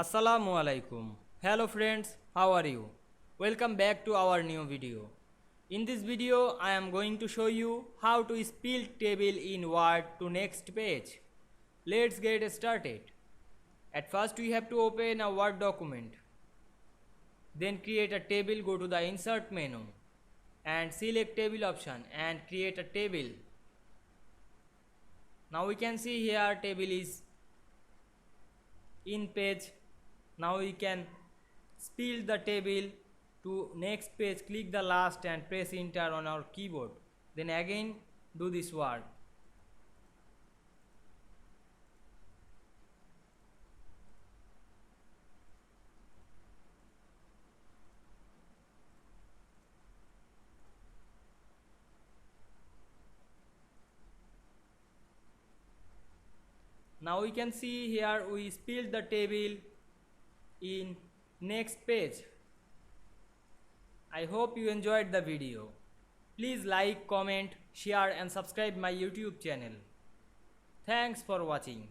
Assalamu alaikum. Hello friends, how are you? Welcome back to our new video. In this video, I am going to show you how to spell table in Word to next page. Let's get started. At first, we have to open a Word document. Then create a table, go to the insert menu and select table option and create a table. Now we can see here table is in page. Now we can spill the table to next page, click the last and press enter on our keyboard. Then again do this work. Now we can see here we spilled the table in next page. I hope you enjoyed the video. Please like, comment, share and subscribe my YouTube channel. Thanks for watching.